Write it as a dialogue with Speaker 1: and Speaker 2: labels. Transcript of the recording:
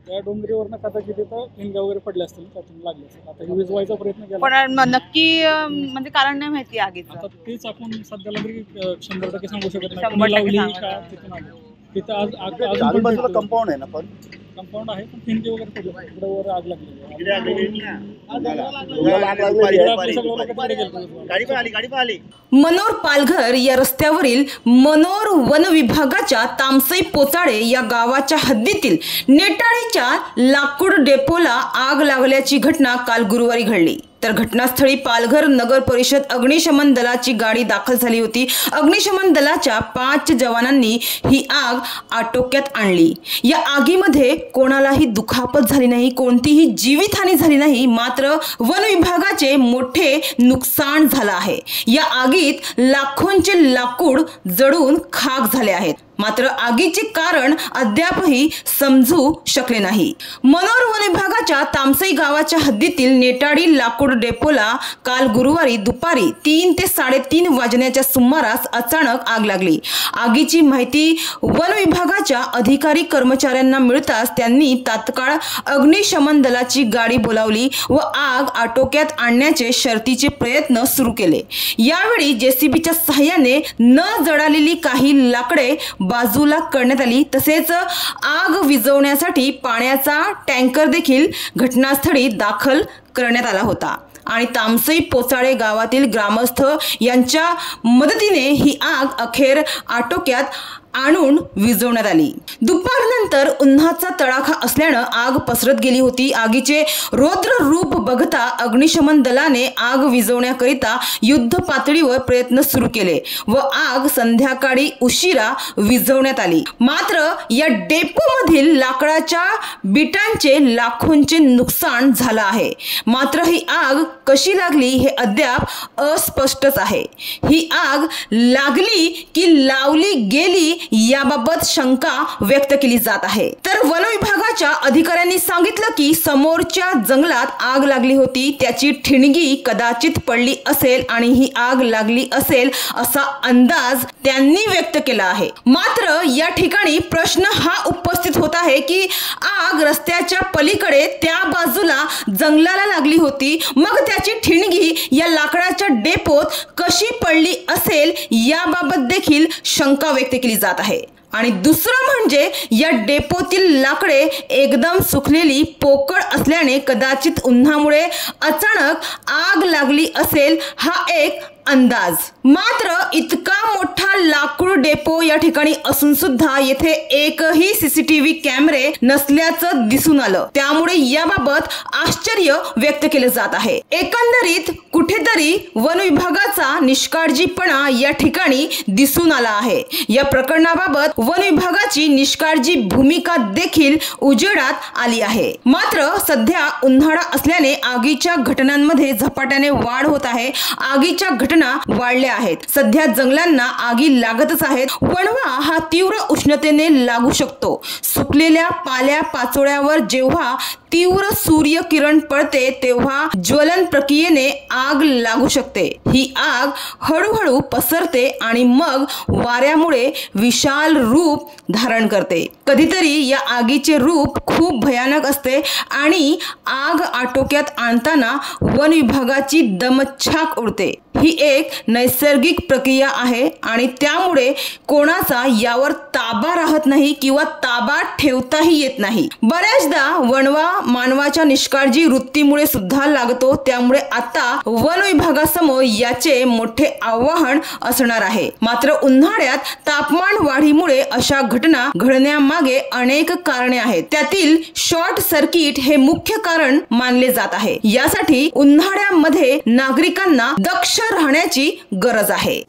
Speaker 1: त्या डोंगरीवरनं कदाचित तिथं ठिणग्या वगैरे पडले असतील, त्यातून लागले असतील. आता हे विझवायचा प्रयत्न केला,
Speaker 2: पण नक्की म्हणजे कारण नाही माहिती आगीचं.
Speaker 1: आता तेच आपण सध्याला तरी 100% सांगू शकत नाही.
Speaker 2: 100%
Speaker 1: लावली
Speaker 2: सांगू
Speaker 1: का
Speaker 2: शकत
Speaker 1: तिथून आली. तिथं आज
Speaker 3: आजूबाजूला कंपाऊंड आहे ना, पण
Speaker 1: कंपाऊंड आहे, पण ठिणगे वगैरे पडले, तिकडे वर आग लागली.
Speaker 4: मनोर पालघर या रस्त्यावरील मनोर वन विभागाच्या तामसई पोचाळे या गावाच्या हद्दीतील नेटाळीच्या लाकूड डेपोला आग लागल्याची घटना काल गुरुवारी घडली। तर घटनास्थळी पालघर नगर परिषद अग्निशमन दलाची गाडी दाखल झाली होती। अग्निशमन दलाच्या 5 जवानांनी ही आग आटोक्यात आणली। या आगीमध्ये कोणालाही दुखापत झाली नाही, कोणतीही जीवितहानी झाली नाही, मात्र वन विभागाचे मोठे नुकसान झालं आहे। या आगीत लाखोंचे लाकूड जळून खाक झाले आहेत, मात्र आगीचे कारण अद्यापही समजू शकले नाही। मनोर वन विभागाच्या तामसई गावाच्या हद्दीतील नेटाळी लाकूड डेपोला काल गुरुवारी दुपारी 3 ते 3:30 वाजण्याच्या सुमारास अचानक आग लागली। आगीची माहिती वन विभागाच्या अधिकारी कर्मचाऱ्यांना मिळताच त्यांनी तात्काळ अग्निशमन दलाची गाडी बोलावली व आग आटोक्यात आणण्याचे शर्थीचे प्रयत्न सुरू केले। यावेळी जेसीबीच्या सहाय्याने न जळालेली काही लाकडे बाजूला करण्यात आली, तसेच आग विझवण्यासाठी पाण्याचा टँकर देखील घटनास्थळी दाखल करण्यात आला होता आणि तामसई पोचाळे गावातील ग्रामस्थ यांच्या मदतीने ही आग अखेर आटोक्यात आणून विझवण्यात आली। दुपारनंतर उन्हाचा तडाखा असल्याने आग पसरत गेली होती। आगीचे रौद्र रूप बघता अग्निशमन दलाने आग विझवण्याकरिता युद्ध पातळीवर प्रयत्न सुरू केले व आग संध्याकाळी उशिरा विझवण्यात आली। मात्र या डेपोमधील लाकडाच्या बिटांचे लाखोंचे नुकसान झालं आहे। मात्र ही आग कशी लागली हे अद्याप अस्पष्टच आहे। ही आग लागली की लावली गेली याबाबत शंका व्यक्त केली जात आहे। तर वन विभागाच्या अधिकाऱ्यांनी सांगितलं की समोरच्या जंगलात आग लागली होती, त्याची ठिणगी कदाचित पडली असेल आणि ही आग लागली असेल असा अंदाज त्यांनी व्यक्त केला आहे। मात्र या ठिकाणी प्रश्न हा उपस्थित होत आहे की आग रस्त्याच्या पलीकडे त्या बाजूला जंगलाला लागली होती, मग त्याची ठिणगी या लाकडाच्या डेपोत कशी पडली असेल याबाबत देखील शंका व्यक्त केली जात आहे। आणि दुसरं म्हणजे या डेपोतील लाकडे एकदम सुकलेली पोकळ असल्याने कदाचित उन्हामुळे अचानक आग लागली असेल हा एक अंदाज। मात्र इतका मोठा लाकूड डेपो या ठिकाणी असून सुद्धा येथे एकही सीसीटीव्ही कॅमेरे नसल्याचं दिसून आलं, त्यामुळे याबाबत आश्चर्य व्यक्त केलं जात आहे। एकंदरीत कुठेतरी वन विभागाचा निष्काळजीपणा या ठिकाणी दिसून आला आहे। या प्रकरणाबाबत वन विभागाची निष्काळजी भूमिका देखील उजेडात आली आहे। मात्र सध्या उन्हाळा असल्याने आगीच्या घटनांमध्ये झपाट्याने वाढ होत आहे। आगीच्या घटना वाढल्या आहेत। सध्या जंगलांना आगी लागतच आहेत। वणवा हा तीव्र उष्णतेने लागू शकतो। सुकलेल्या पाल्या पाचोळ्यावर जेव्हा तीव्र सूर्य किरण पडते तेव्हा ज्वलन प्रक्रियेने आग लागू शकते। ही आग हळूहळू पसरते आणि मग वाऱ्यामुळे विशाल रूप धारण करते। कधीतरी या आगीचे रूप खूप भयानक असते आणि आग आटोक्यात आणताना वन विभागाची दमछाक उडते। ही एक नैसर्गिक प्रक्रिया आहे आणि त्यामुळे कोणाचा यावर ताबा राहत नाही किंवा ताबा ठेवताही येत नाही। बऱ्याचदा वणवा मानवाच्या निष्काळजी वृत्तीमुळे सुद्धा लागतो, त्यामुळे आता वन विभागासमोर याचे मोठे आव्हान असणार आहे। मात्र उन्हाळ्यात तापमान वाढीमुळे अशा घटना घडण्यामागे अनेक कारणे आहेत, त्यातील शॉर्ट सर्किट हे मुख्य कारण मानले जात आहे। यासाठी उन्हाळ्यामध्ये नागरिकांना दक्ष राहण्याची गरज आहे।